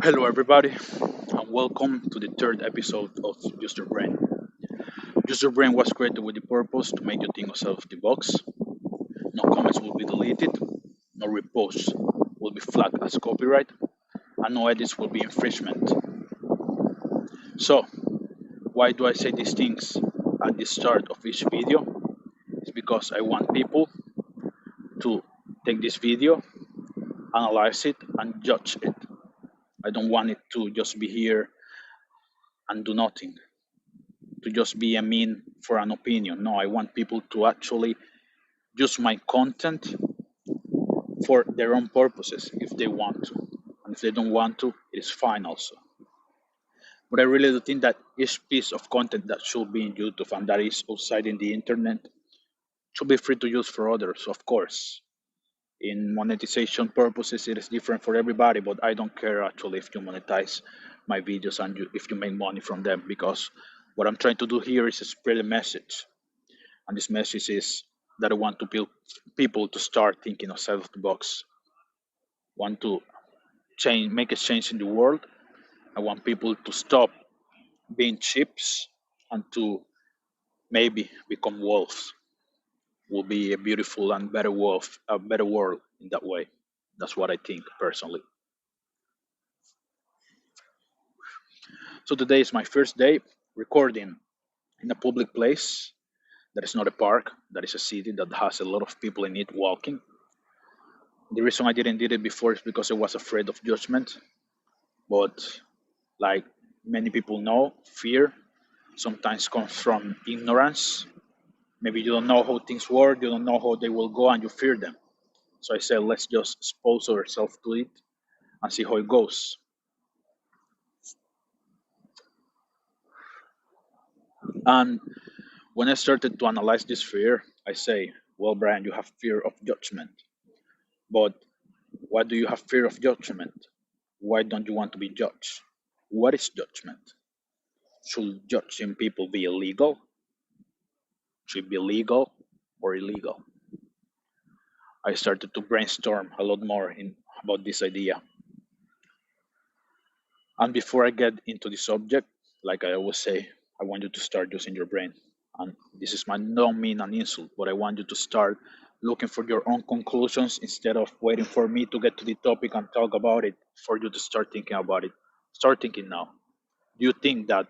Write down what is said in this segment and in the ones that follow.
Hello, everybody, and welcome to the third episode of Use Your Brain. Use Your Brain was created with the purpose to make you think outside of the box. No comments will be deleted, no reposts will be flagged as copyright, and no edits will be infringement. So, why do I say these things at the start of each video? It's because I want people to take this video, analyze it, and judge it. I don't want it to just be here and do nothing, to just be a mean for an opinion. No, I want people to actually use my content for their own purposes if they want to. And if they don't want to, it is fine also. But I really do think that each piece of content that should be in YouTube and that is outside in the internet should be free to use for others, of course. In monetization purposes, it is different for everybody, but I don't care actually if you monetize my videos and if you make money from them, because what I'm trying to do here is spread a message. And this message is that I want to build people to start thinking outside of the box, want to change, make a change in the world. I want people to stop being chips and to maybe become wolves. Will be a beautiful and better wolf, a better world in that way. That's what I think personally. So today is my first day recording in a public place that is not a park, that is a city that has a lot of people in it walking. The reason I didn't did it before is because I was afraid of judgment, but like many people know, fear sometimes comes from ignorance. Maybe you don't know how things work, you don't know how they will go, and you fear them. So I said, let's just expose ourselves to it and see how it goes. And when I started to analyze this fear, I say, well, Brian, you have fear of judgment. But why do you have fear of judgment? Why don't you want to be judged? What is judgment? Should judging people be illegal? Should it be legal or illegal? I started to brainstorm a lot more about this idea. And before I get into the subject, like I always say, I want you to start using your brain. And this is my no mean an insult, but I want you to start looking for your own conclusions instead of waiting for me to get to the topic and talk about it for you to start thinking about it. Start thinking now. Do you think that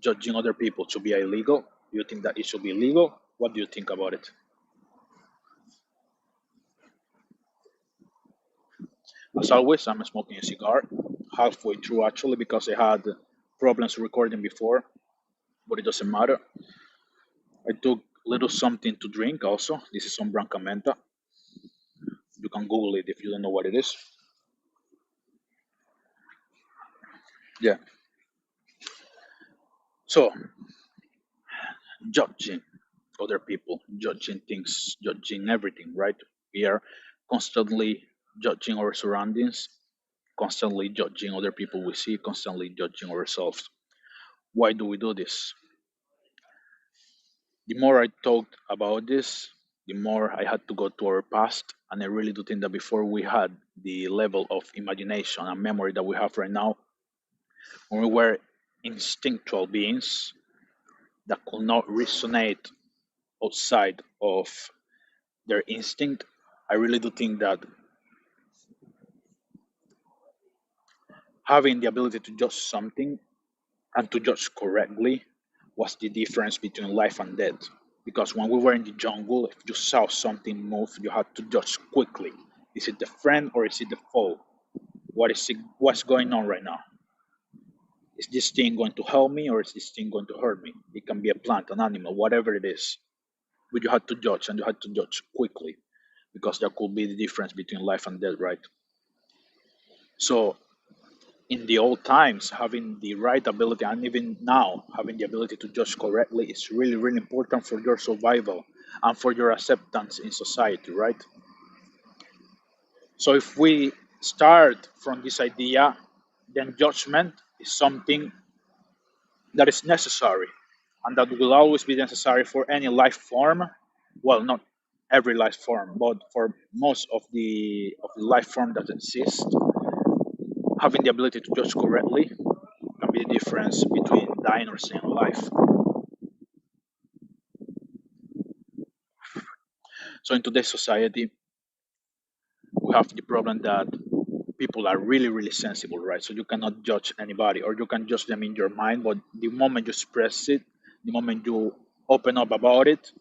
judging other people should be illegal? Do you think that it should be legal? What do you think about it? As always, I'm smoking a cigar, halfway through actually, because I had problems recording before, but it doesn't matter. I took little something to drink also. This is some Brancamenta. You can Google it if you don't know what it is. Yeah. So, judging other people, judging things, judging everything, right? We are constantly judging our surroundings, constantly judging other people we see, constantly judging ourselves. Why do we do this? The more I talked about this, the more I had to go to our past. And I really do think that before we had the level of imagination and memory that we have right now, when we were instinctual beings that could not resonate outside of their instinct, I really do think that having the ability to judge something and to judge correctly was the difference between life and death. Because when we were in the jungle, if you saw something move, you had to judge quickly. Is it the friend or is it the foe? What's going on right now? Is this thing going to help me or is this thing going to hurt me? It can be a plant, an animal, whatever it is. But you had to judge and you had to judge quickly because there could be the difference between life and death, right? So in the old times, having the right ability and even now having the ability to judge correctly is really, really important for your survival and for your acceptance in society, right? So if we start from this idea, then judgment is something that is necessary and that will always be necessary for any life form. Well, not every life form, but for most of the life form that exist, having the ability to judge correctly can be the difference between dying or staying alive. So in today's society, we have the problem that people are really, really sensible, right? So you cannot judge anybody, or you can judge them in your mind, but the moment you express it, the moment you open up about it,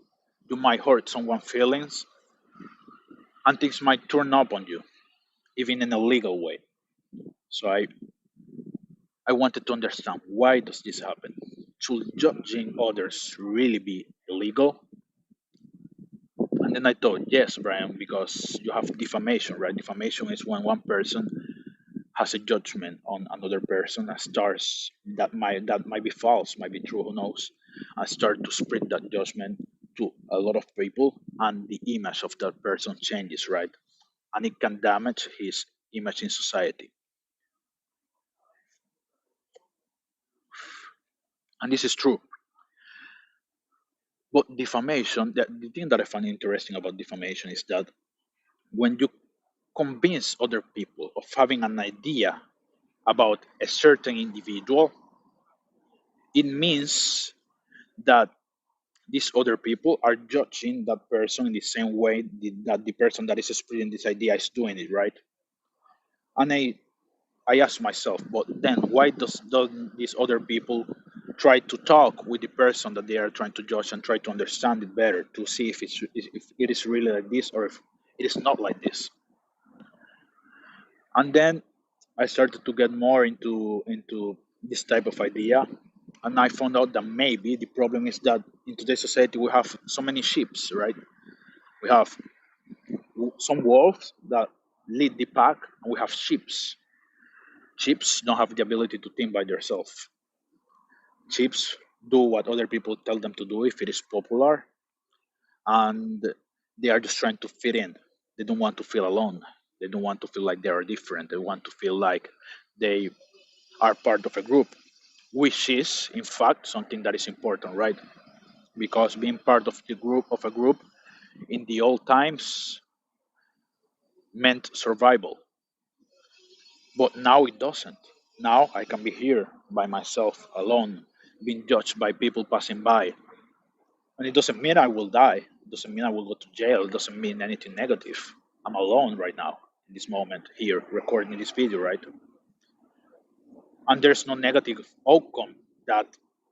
you might hurt someone's feelings, and things might turn up on you, even in a legal way. So I wanted to understand, why does this happen? Should judging others really be illegal? And then I thought, yes, Brian, because you have defamation, right? Defamation is when one person has a judgment on another person, and starts that might be false, might be true, who knows, and start to spread that judgment to a lot of people, and the image of that person changes, right? And it can damage his image in society. And this is true. But defamation, the thing that I find interesting about defamation is that when you convince other people of having an idea about a certain individual, it means that these other people are judging that person in the same way that the person that is spreading this idea is doing it, right? And I ask myself, but then why doesn't these other people try to talk with the person that they are trying to judge and try to understand it better, to see if it is really like this, or if it is not like this? And then I started to get more into this type of idea, and I found out that maybe the problem is that in today's society we have so many sheeps, right? We have some wolves that lead the pack, and we have sheeps. Sheeps don't have the ability to think by themselves. Sheeps do what other people tell them to do if it is popular, and they are just trying to fit in. They don't want to feel alone. They don't want to feel like they are different. They want to feel like they are part of a group, which is, in fact, something that is important, right? Because being part of the group of a group in the old times meant survival, but now it doesn't. Now I can be here by myself, alone, being judged by people passing by, and it doesn't mean I will die. It doesn't mean I will go to jail. It doesn't mean anything negative. I'm alone right now in this moment here recording this video, right? And there's no negative outcome that,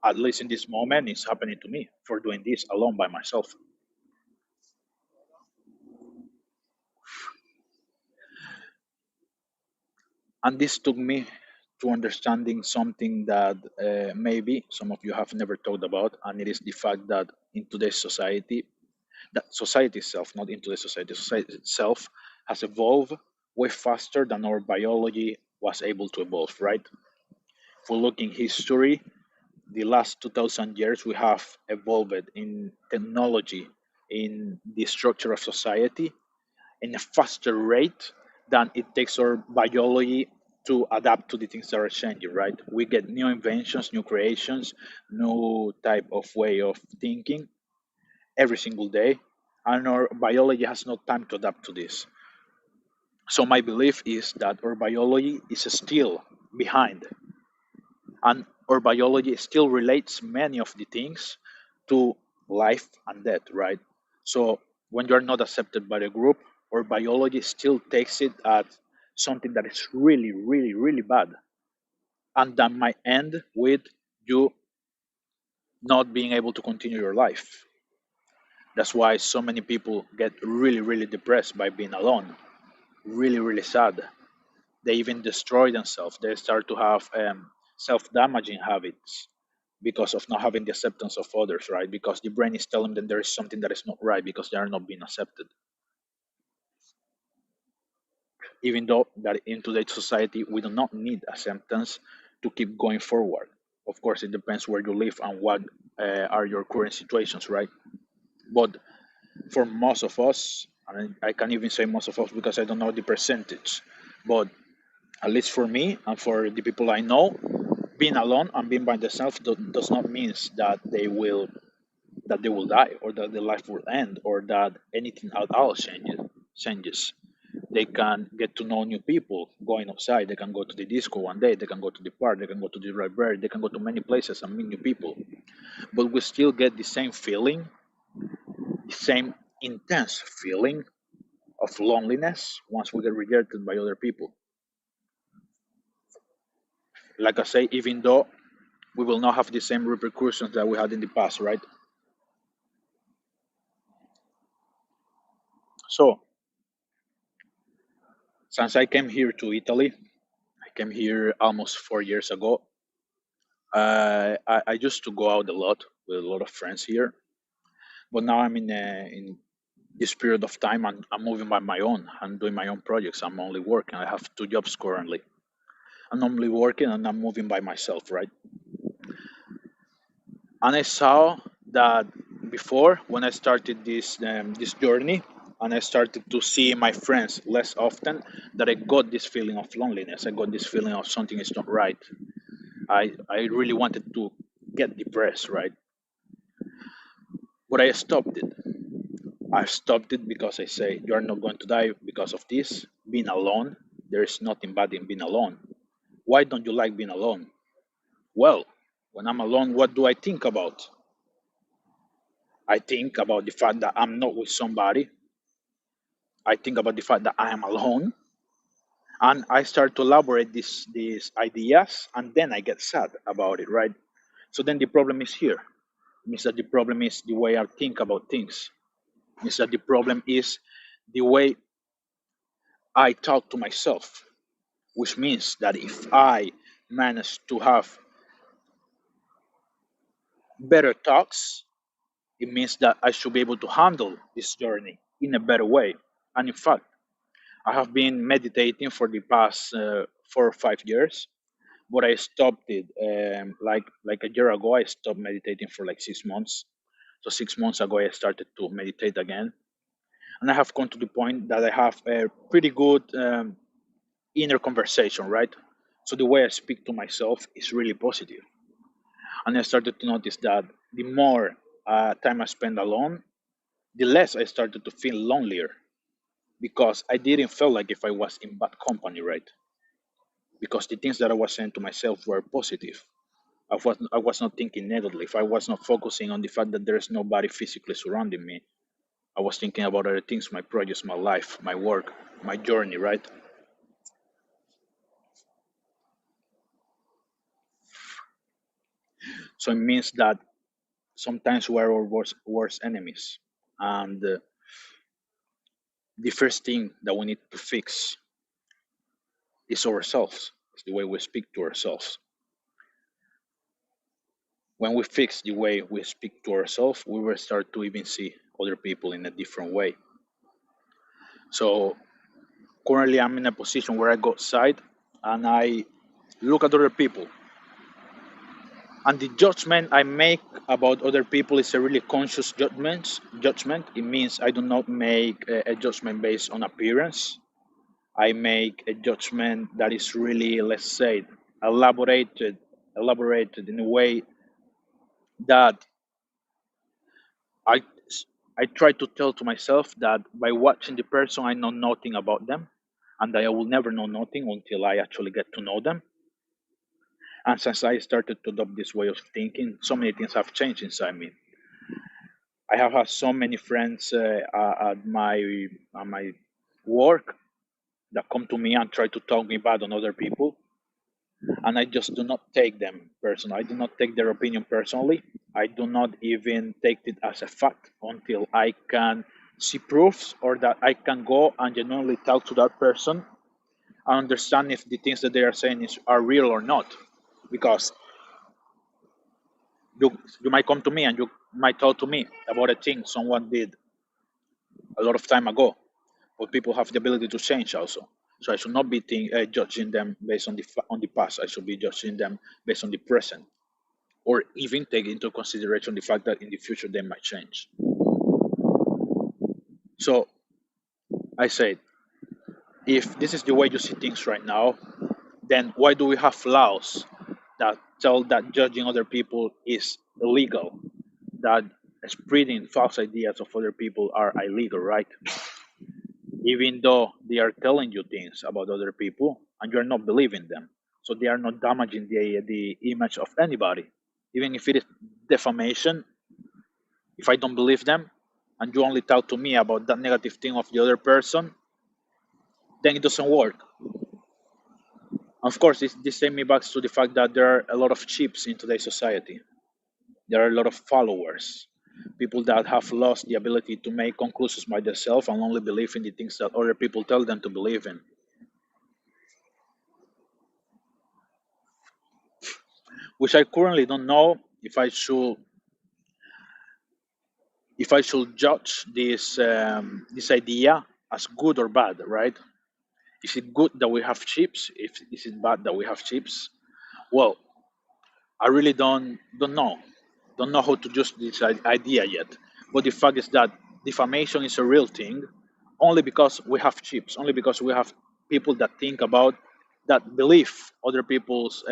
at least in this moment, is happening to me for doing this alone by myself. And this took me to understanding something that maybe some of you have never thought about, and it is the fact that in today's society, that society itself, not in today's society, society itself has evolved way faster than our biology was able to evolve, right? If we look in history, the last 2000 years we have evolved in technology, in the structure of society, in a faster rate than it takes our biology to adapt to the things that are changing, right? We get new inventions, new creations, new type of way of thinking every single day, and our biology has no time to adapt to this. So my belief is that our biology is still behind, and our biology still relates many of the things to life and death, right? So when you're not accepted by the group, our biology still takes it as something that is really, really, really bad, and that might end with you not being able to continue your life. That's why so many people get really, really depressed by being alone, really, really sad. They even destroy themselves. They start to have self-damaging habits because of not having the acceptance of others, right? Because the brain is telling them there is something that is not right because they are not being accepted. Even though that in today's society we do not need acceptance to keep going forward. Of course, it depends where you live and what are your current situations, right? But for most of us, and I can even say most of us because I don't know the percentage, but at least for me and for the people I know, being alone and being by themselves does not mean that they will that they will die or that their life will end or that anything at all changes. They can get to know new people going outside. They can go to the disco one day. They can go to the park. They can go to the library. They can go to many places and meet new people. But we still get the same feeling, the same intense feeling of loneliness once we get rejected by other people. Like I say, even though we will not have the same repercussions that we had in the past, right? So, since I came here to Italy, I came here almost 4 years ago. I used to go out a lot with a lot of friends here, but now I'm in this period of time. I'm moving by my own. I'm doing my own projects. I'm only working. I have two jobs currently. I'm only working and I'm moving by myself, right? And I saw that before when I started this journey, and I started to see my friends less often, that I got this feeling of loneliness. I got this feeling of something is not right. I really wanted to get depressed, right? But I stopped it. I stopped it because I say you are not going to die because of this. Being alone, there is nothing bad in being alone. Why don't you like being alone? Well, when I'm alone, what do I think about? I think about the fact that I'm not with somebody. I think about the fact that I am alone, and I start to elaborate these ideas, and then I get sad about it, right? So then the problem is here. It means that the problem is the way I think about things. It means that the problem is the way I talk to myself, which means that if I manage to have better talks, it means that I should be able to handle this journey in a better way. And in fact, I have been meditating for the past 4 or 5 years, but I stopped it like a year ago. I stopped meditating for like 6 months. So 6 months ago, I started to meditate again, and I have come to the point that I have a pretty good inner conversation, right? So the way I speak to myself is really positive, and I started to notice that the more time I spend alone, the less I started to feel lonelier because I didn't feel like if I was in bad company, right? Because the things that I was saying to myself were positive. I was not thinking negatively. If I was not focusing on the fact that there is nobody physically surrounding me, I was thinking about other things, my projects, my life, my work, my journey, right? So it means that sometimes we're our worst enemies. And the first thing that we need to fix is ourselves. It's the way we speak to ourselves. When we fix the way we speak to ourselves, we will start to even see other people in a different way. So currently, I'm in a position where I go outside and I look at other people, and the judgment I make about other people is a really conscious judgment. It means I do not make a judgment based on appearance. I make a judgment that is really, let's say, elaborated, elaborated in a way that I I try to tell to myself that by watching the person, I know nothing about them, and that I will never know nothing until I actually get to know them. And since I started to adopt this way of thinking, so many things have changed inside me. I have had so many friends at my work that come to me and try to talk me bad on other people, and I just do not take them personally. I do not take their opinion personally. I do not even take it as a fact until I can see proofs or that I can go and genuinely talk to that person and understand if the things that they are saying are real or not. Because you might come to me and you might talk to me about a thing someone did a lot of time ago, but people have the ability to change also. So I should not be judging them based on the past. I should be judging them based on the present, or even take into consideration the fact that in the future they might change. So I said, if this is the way you see things right now, then why do we have laws that tell that judging other people is illegal? That spreading false ideas of other people are illegal, right? Even though they are telling you things about other people and you are not believing them. So they are not damaging the image of anybody. Even if it is defamation, if I don't believe them and you only tell to me about that negative thing of the other person, then it doesn't work. Of course, this takes me back to the fact that there are a lot of chips in today's society. There are a lot of followers, people that have lost the ability to make conclusions by themselves and only believe in the things that other people tell them to believe in. Which I currently don't know if I should judge this idea as good or bad, right? Is it good that we have chips? If is it bad that we have chips? Well, I really don't know how to judge this idea yet. But the fact is that defamation is a real thing, only because we have chips, only because we have people that think about that believe other people's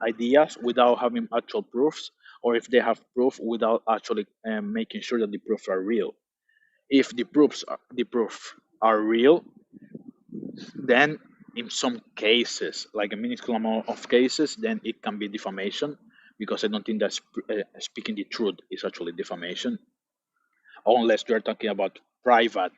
ideas without having actual proofs, or if they have proof without actually making sure that the proofs are real. If the proof are real, then in some cases, like a minuscule amount of cases, then it can be defamation, because I don't think that speaking the truth is actually defamation, unless you're talking about private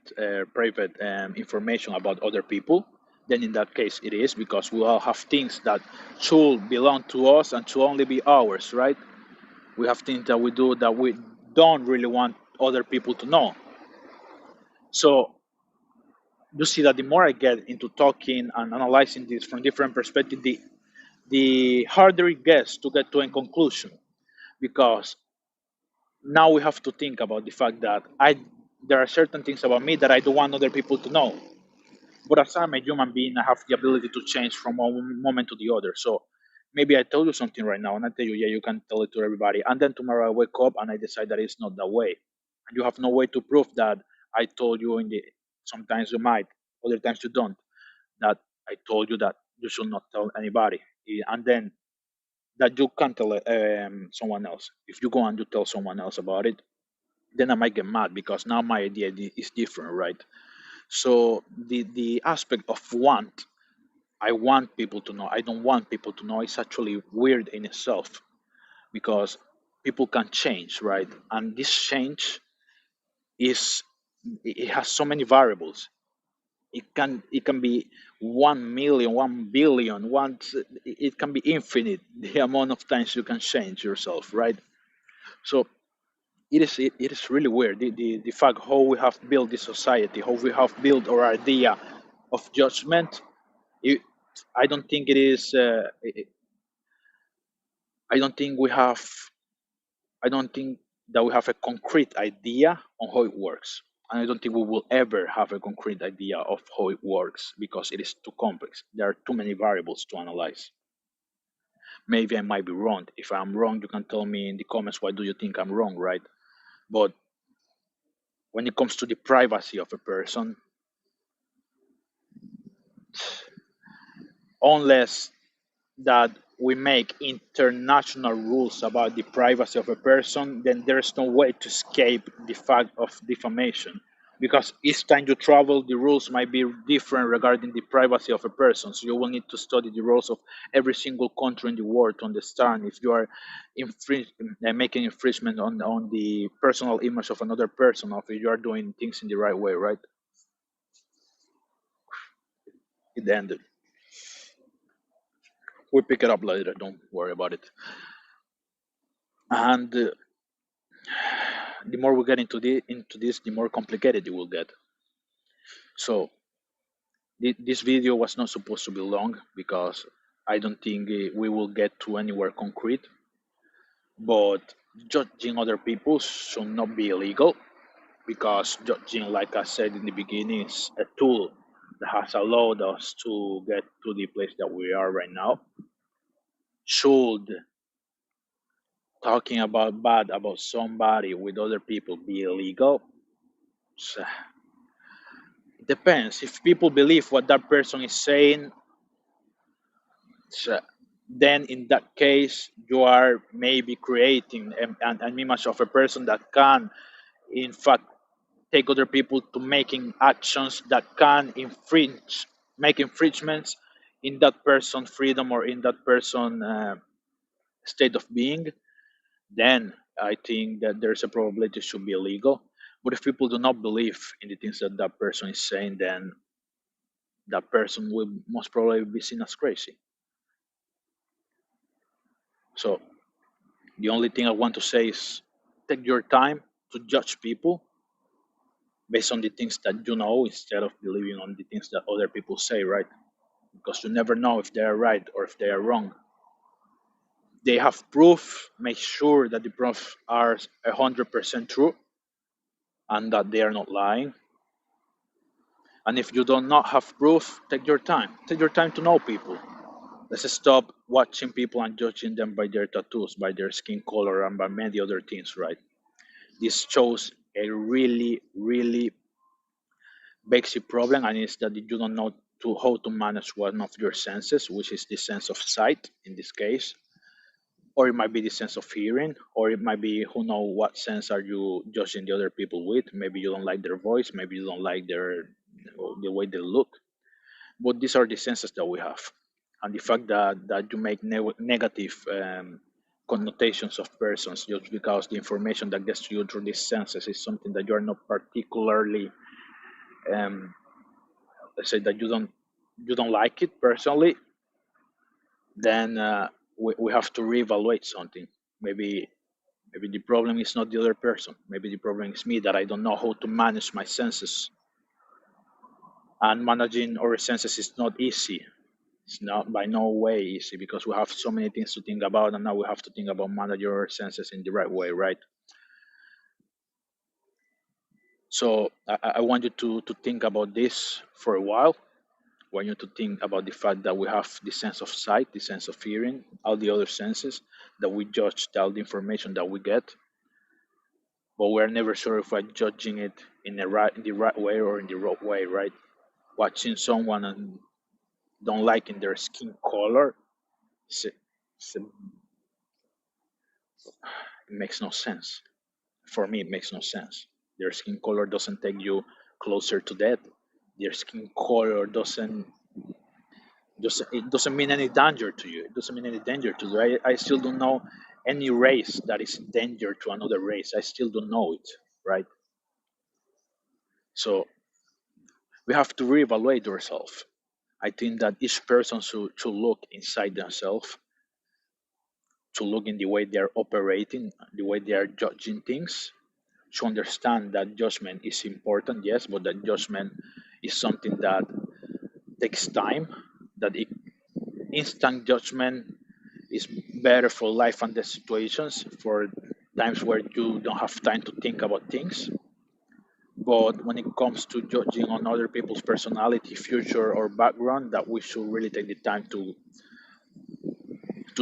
information about other people. Then in that case, it is, because we all have things that should belong to us and should only be ours, right? We have things that we do that we don't really want other people to know. So you see that the more I get into talking and analyzing this from different perspectives, the harder it gets to get to a conclusion, because now we have to think about the fact that I there are certain things about me that I don't want other people to know. But as I'm a human being, I have the ability to change from one moment to the other. So maybe I tell you something right now and I tell you, yeah, you can tell it to everybody. And then tomorrow I wake up and I decide that it's not that way. And you have no way to prove that I told you in the sometimes you might, other times you don't, that I told you that you should not tell anybody. And then that you can't tell someone else. If you go and you tell someone else about it, then I might get mad because now my idea is different, right? So the aspect of want, I want people to know, I don't want people to know, is actually weird in itself, because people can change, right? And this change is it has so many variables. It can be 1 million, 1 billion, it can be infinite the amount of times you can change yourself, right? So it is really weird, the fact how we have built this society, how we have built our idea of judgment. it, I don't think it is I don't think we have I don't think that we have a concrete idea on how it works, and I don't think we will ever have a concrete idea of how it works, because it is too complex. There are too many variables to analyze. Maybe I might be wrong. If I'm wrong, you can tell me in the comments why do you think I'm wrong, right? But when it comes to the privacy of a person, unless that we make international rules about the privacy of a person, then there's no way to escape the fact of defamation. Because each time you travel, the rules might be different regarding the privacy of a person. So you will need to study the rules of every single country in the world to understand if you are making infringement on the personal image of another person, or if you are doing things in the right way, right? It ended. We'll pick it up later. Don't worry about it. And the more we get into this, the more complicated it will get. So this video was not supposed to be long, because I don't think we will get to anywhere concrete. But judging other people should not be illegal, because judging, like I said in the beginning, is a tool that has allowed us to get to the place that we are right now. Should talking about bad about somebody with other people be illegal? So, depends. If people believe what that person is saying, then in that case you are maybe creating an image of a person that can in fact take other people to making actions that can make infringements in that person's freedom or in that person state of being. Then I think that there's a probability it should be illegal. But if people do not believe in the things that that person is saying, then that person will most probably be seen as crazy. So the only thing I want to say is take your time to judge people based on the things that you know instead of believing on the things that other people say, right? Because you never know if they are right or if they are wrong. They have proof, make sure that the proof are 100% true and that they are not lying. And if you do not have proof, take your time. Take your time to know people. Let's stop watching people and judging them by their tattoos, by their skin color, and by many other things, right? This shows a really, really basic problem, and it's that you don't know how to manage one of your senses, which is the sense of sight in this case, or it might be the sense of hearing, or it might be who know what sense are you judging the other people with. Maybe you don't like their voice, maybe you don't like the way they look. But these are the senses that we have, and the fact that you make negative connotations of persons just because the information that gets to you through these senses is something that you are not particularly um, let's say that you don't like it personally, then we have to reevaluate something. Maybe the problem is not the other person. Maybe the problem is me that I don't know how to manage my senses. And managing our senses is not easy. It's not by no way easy because we have so many things to think about, and now we have to think about managing our senses in the right way, right? So I want you to think about this for a while. I want you to think about the fact that we have the sense of sight, the sense of hearing, all the other senses that we judge all the information that we get, but we're never sure if we're judging it in the right way or in the wrong way, right? Watching someone and don't liking their skin color, it's, it's, it makes no sense. For me, it makes no sense. Their skin color doesn't take you closer to death. Their skin color doesn't mean any danger to you. It doesn't mean any danger to you. I still don't know any race that is in danger to another race. I still don't know it, right? So we have to reevaluate ourselves. I think that each person should look inside themselves, to look in the way they're operating, the way they are judging things, to understand that judgment is important, yes, but that judgment is something that takes time, that instant judgment is better for life and death situations, for times where you don't have time to think about things. But when it comes to judging on other people's personality, future, or background, that we should really take the time to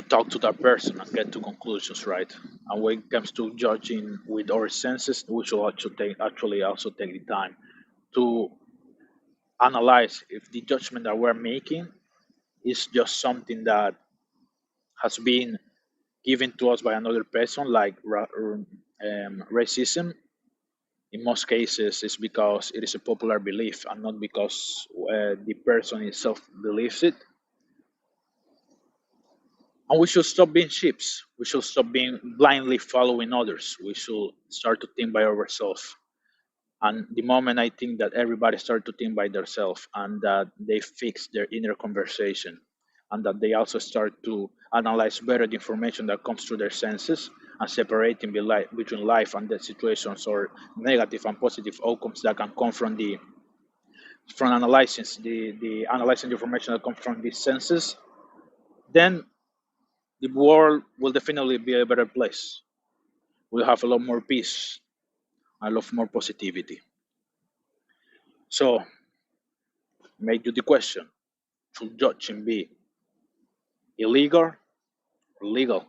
talk to that person and get to conclusions, right? And when it comes to judging with our senses, we should actually also take the time to analyze if the judgment that we're making is just something that has been given to us by another person, like racism. In most cases, it's because it is a popular belief and not because the person itself believes it. And we should stop being sheep. We should stop being blindly following others. We should start to think by ourselves. And the moment I think that everybody start to think by themselves and that they fix their inner conversation and that they also start to analyze better the information that comes through their senses and separating between life and death situations or negative and positive outcomes that can come from analyzing the analyzing the information that comes from these senses, then the world will definitely be a better place. We'll have a lot more peace, a lot more positivity. So, make you the question: should judging be illegal or legal?